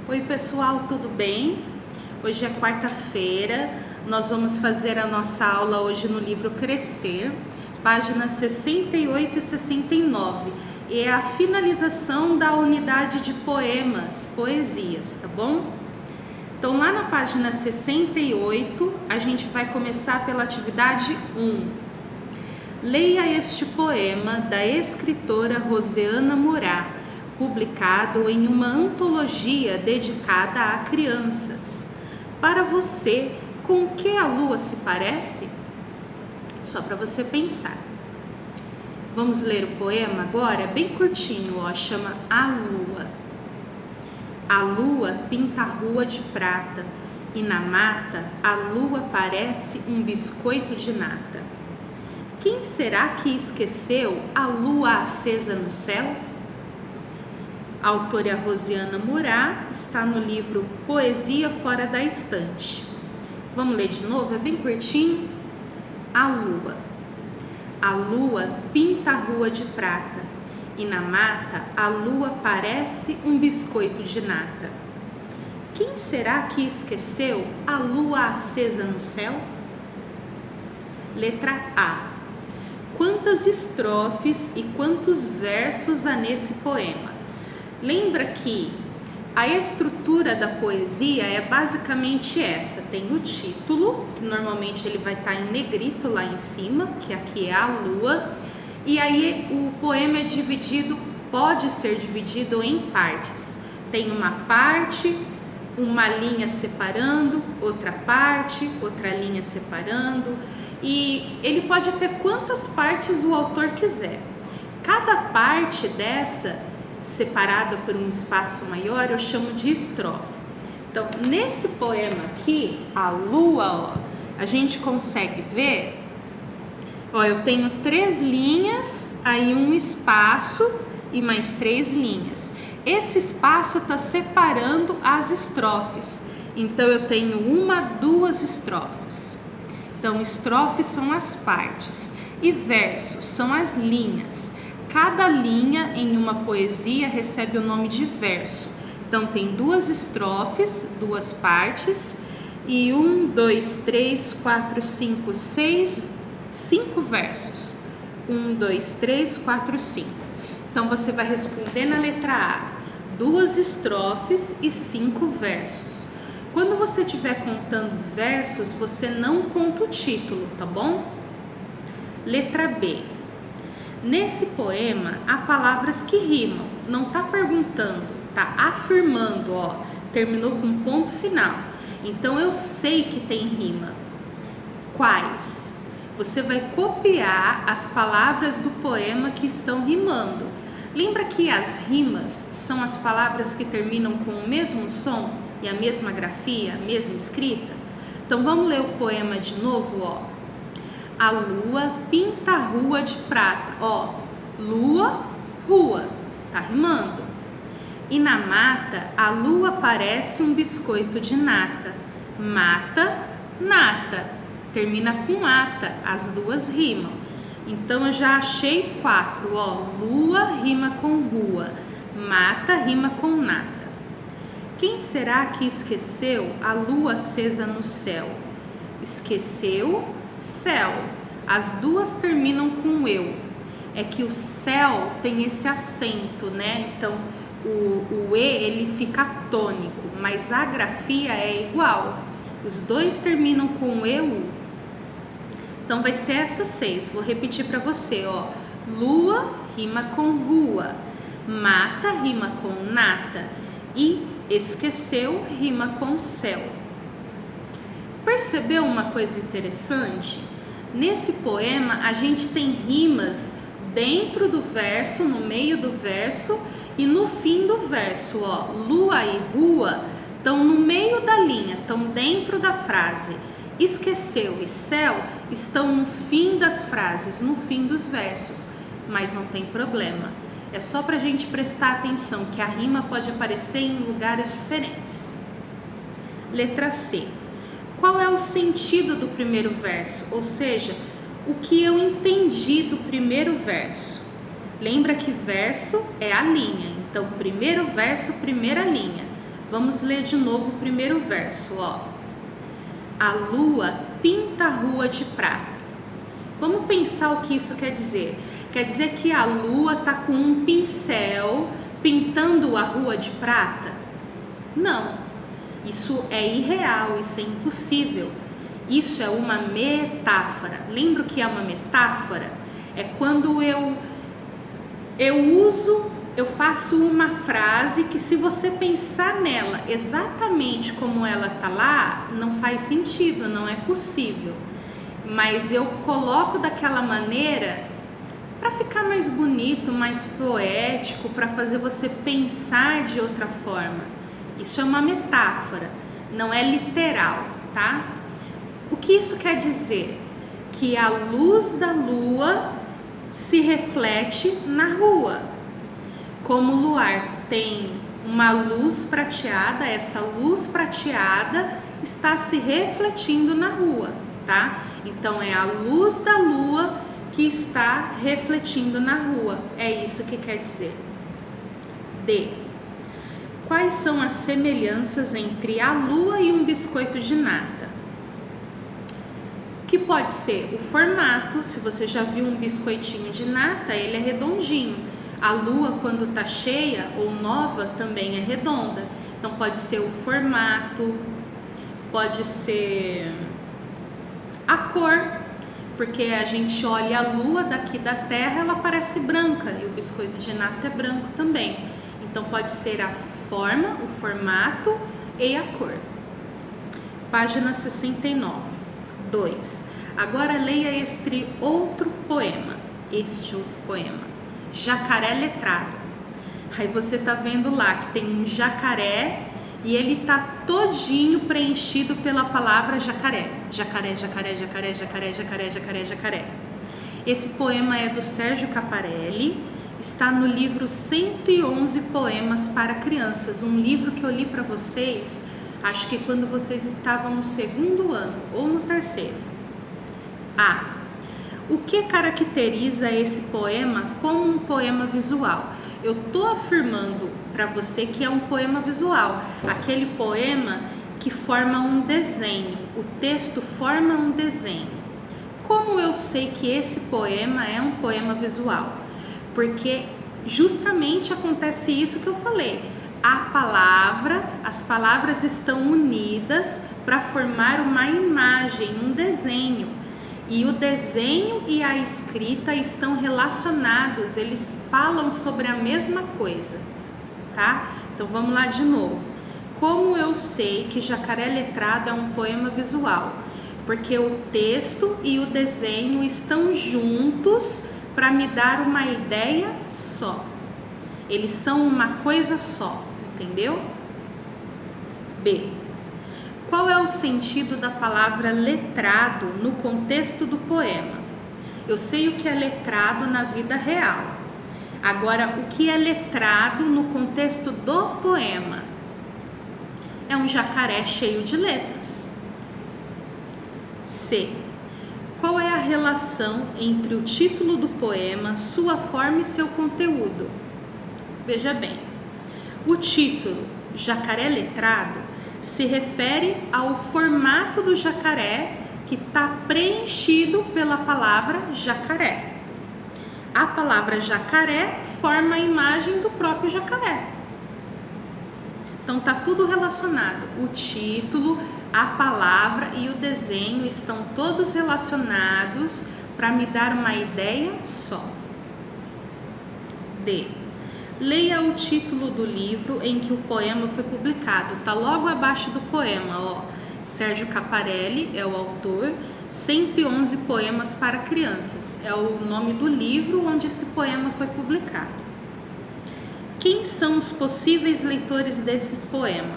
Oi pessoal, tudo bem? Hoje é quarta-feira, nós vamos fazer a nossa aula hoje no livro Crescer, páginas 68 e 69, e é a finalização da unidade de poemas, poesias, tá bom? Então lá na página 68, a gente vai começar pela atividade 1. Leia este poema da escritora Rosiana Murá, publicado em uma antologia dedicada a crianças. Para você, com que a lua se parece? Só para você pensar. Vamos ler o poema agora? É bem curtinho, chama A Lua. A lua pinta a rua de prata, e na mata a lua parece um biscoito de nata. Quem será que esqueceu a lua acesa no céu? A autora Rosiana Murá está no livro Poesia Fora da Estante. Vamos ler de novo? É bem curtinho. A lua. A lua pinta a rua de prata, e na mata a lua parece um biscoito de nata. Quem será que esqueceu a lua acesa no céu? Letra A. Quantas estrofes e quantos versos há nesse poema? Lembra que a estrutura da poesia é basicamente essa. Tem o título, que normalmente ele vai estar em negrito lá em cima, que aqui é a lua, e aí o poema é dividido, pode ser dividido em partes. Tem uma parte, uma linha separando, outra parte, outra linha separando, e ele pode ter quantas partes o autor quiser. Cada parte dessa, separada por um espaço maior, eu chamo de estrofe. Então, nesse poema aqui, a lua, a gente consegue ver, eu tenho 3 linhas, aí um espaço e mais 3 linhas. Esse espaço está separando as estrofes. Então, eu tenho 1, 2 estrofes. Então, estrofes são as partes e versos são as linhas. Cada linha em uma poesia recebe o nome de verso. Então, tem 2 estrofes, 2 partes, e 1, 2, 3, 4, 5, 6, 5 versos. 1, 2, 3, 4, 5. Então, você vai responder na letra A, 2 estrofes e 5 versos. Quando você estiver contando versos, você não conta o título, tá bom? Letra B. Nesse poema, há palavras que rimam, não está perguntando, está afirmando, terminou com ponto final. Então, eu sei que tem rima. Quais? Você vai copiar as palavras do poema que estão rimando. Lembra que as rimas são as palavras que terminam com o mesmo som e a mesma grafia, a mesma escrita? Então, vamos ler o poema de novo, A lua pinta a rua de prata. Lua, rua, tá rimando. E na mata, a lua parece um biscoito de nata. Mata, nata. Termina com ata, as duas rimam. Então, eu já achei 4, Lua rima com rua, mata rima com nata. Quem será que esqueceu a lua acesa no céu? Esqueceu, céu. As duas terminam com eu. É que o céu tem esse acento, né? Então, o E, ele fica tônico, mas a grafia é igual. Os dois terminam com eu. Então, vai ser essas 6. Vou repetir para você, Lua rima com rua, mata rima com nata e esqueceu rima com céu. Percebeu uma coisa interessante? Nesse poema, a gente tem rimas dentro do verso, no meio do verso e no fim do verso. Lua e rua estão no meio da linha, estão dentro da frase. Esqueceu e céu estão no fim das frases, no fim dos versos. Mas não tem problema. É só para a gente prestar atenção que a rima pode aparecer em lugares diferentes. Letra C. Qual é o sentido do primeiro verso? Ou seja, o que eu entendi do primeiro verso? Lembra que verso é a linha. Então, primeiro verso, primeira linha. Vamos ler de novo o primeiro verso, ó. A lua pinta a rua de prata. Vamos pensar o que isso quer dizer. Quer dizer que a lua tá com um pincel pintando a rua de prata? Não. Isso é irreal, isso é impossível. Isso é uma metáfora. Lembra o que é uma metáfora? É quando eu faço uma frase que, se você pensar nela exatamente como ela tá lá, não faz sentido, não é possível. Mas eu coloco daquela maneira para ficar mais bonito, mais poético, para fazer você pensar de outra forma. Isso é uma metáfora, não é literal, tá? O que isso quer dizer? Que a luz da lua se reflete na rua. Como o luar tem uma luz prateada, essa luz prateada está se refletindo na rua, tá? Então é a luz da lua que está refletindo na rua. É isso que quer dizer. D. Quais são as semelhanças entre a lua e um biscoito de nata? Que pode ser o formato. Se você já viu um biscoitinho de nata, ele é redondinho. A lua, quando está cheia ou nova, também é redonda. Então pode ser o formato, pode ser a cor, porque a gente olha a lua daqui da Terra, ela parece branca, e o biscoito de nata é branco também. Então pode ser a forma, o formato e a cor. Página 69. 2. Agora leia este outro poema. Jacaré letrado. Aí você tá vendo lá que tem um jacaré e ele tá todinho preenchido pela palavra jacaré. Jacaré, jacaré, jacaré, jacaré, jacaré, jacaré, jacaré. Esse poema é do Sérgio Caparelli, está no livro 111 Poemas para Crianças, um livro que eu li para vocês, acho que quando vocês estavam no segundo ano ou no terceiro. A. O que caracteriza esse poema como um poema visual? Eu estou afirmando para você que é um poema visual, aquele poema que forma um desenho, o texto forma um desenho. Como eu sei que esse poema é um poema visual? Porque justamente acontece isso que eu falei. As palavras estão unidas para formar uma imagem, um desenho. E o desenho e a escrita estão relacionados, eles falam sobre a mesma coisa, tá? Então vamos lá de novo. Como eu sei que Jacaré Letrado é um poema visual? Porque o texto e o desenho estão juntos para me dar uma ideia só. Eles são uma coisa só, entendeu? B. Qual é o sentido da palavra letrado no contexto do poema? Eu sei o que é letrado na vida real. Agora, o que é letrado no contexto do poema? É um jacaré cheio de letras. C. Qual é a relação entre o título do poema, sua forma e seu conteúdo? Veja bem, o título Jacaré Letrado se refere ao formato do jacaré que está preenchido pela palavra jacaré. A palavra jacaré forma a imagem do próprio jacaré. Então está tudo relacionado. O título, a palavra e o desenho estão todos relacionados para me dar uma ideia só. D. Leia o título do livro em que o poema foi publicado. Está logo abaixo do poema, ó. Sérgio Caparelli é o autor. 111 Poemas para Crianças. É o nome do livro onde esse poema foi publicado. Quem são os possíveis leitores desse poema?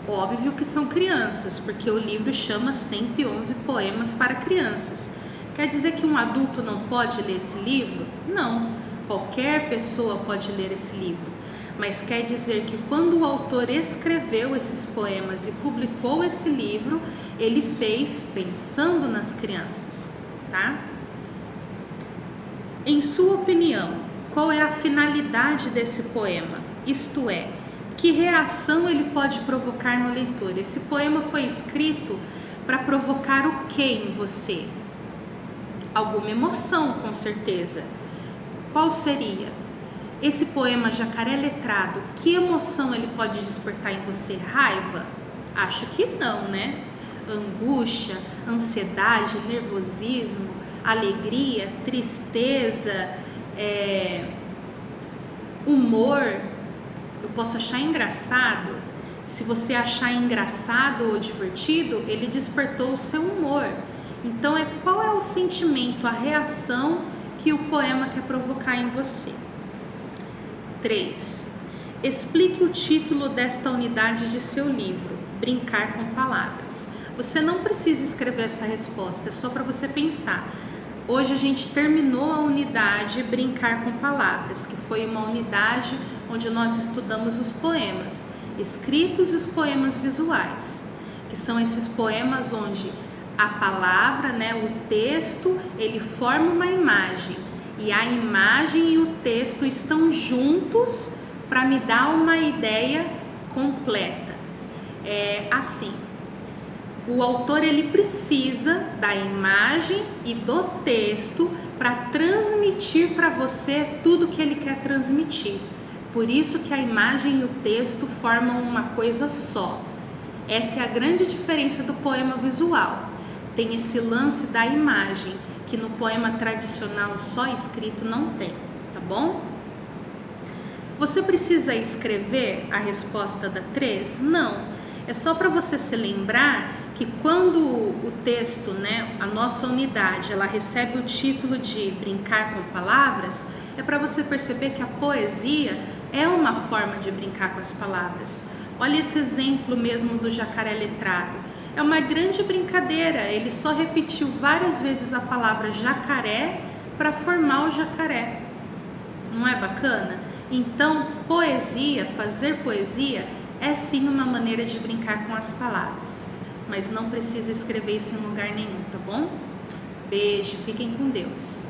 Óbvio que são crianças, porque o livro chama 111 Poemas para Crianças. Quer dizer que um adulto não pode ler esse livro? Não. Qualquer pessoa pode ler esse livro, mas quer dizer que quando o autor escreveu esses poemas e publicou esse livro, ele fez pensando nas crianças, tá? Em sua opinião, qual é a finalidade desse poema? Isto é, Que reação ele pode provocar no leitor? Esse poema foi escrito para provocar o que em você? Alguma emoção, com certeza. Qual seria? Esse poema Jacaré Letrado, que emoção ele pode despertar em você? Raiva? Acho que não, né? Angústia, ansiedade, nervosismo, alegria, tristeza, humor. Eu posso achar engraçado. Se você achar engraçado ou divertido, ele despertou o seu humor. Então, qual é o sentimento, a reação que o poema quer provocar em você? 3. Explique o título desta unidade de seu livro, Brincar com Palavras. Você não precisa escrever essa resposta, é só para você pensar. Hoje a gente terminou a unidade Brincar com Palavras, que foi uma unidade onde nós estudamos os poemas escritos e os poemas visuais, que são esses poemas onde a palavra, né, o texto, ele forma uma imagem e a imagem e o texto estão juntos para me dar uma ideia completa. Assim, o autor ele precisa da imagem e do texto para transmitir para você tudo que ele quer transmitir. Por isso que a imagem e o texto formam uma coisa só. Essa é a grande diferença do poema visual. Tem esse lance da imagem, que no poema tradicional só escrito não tem, tá bom? Você precisa escrever a resposta da 3? Não. É só para você se lembrar que quando o texto, né, a nossa unidade, ela recebe o título de Brincar com Palavras, é para você perceber que a poesia é uma forma de brincar com as palavras. Olha esse exemplo mesmo do Jacaré Letrado. É uma grande brincadeira, ele só repetiu várias vezes a palavra jacaré para formar o jacaré. Não é bacana? Então, poesia, fazer poesia, é sim uma maneira de brincar com as palavras. Mas não precisa escrever isso em lugar nenhum, tá bom? Beijo, fiquem com Deus.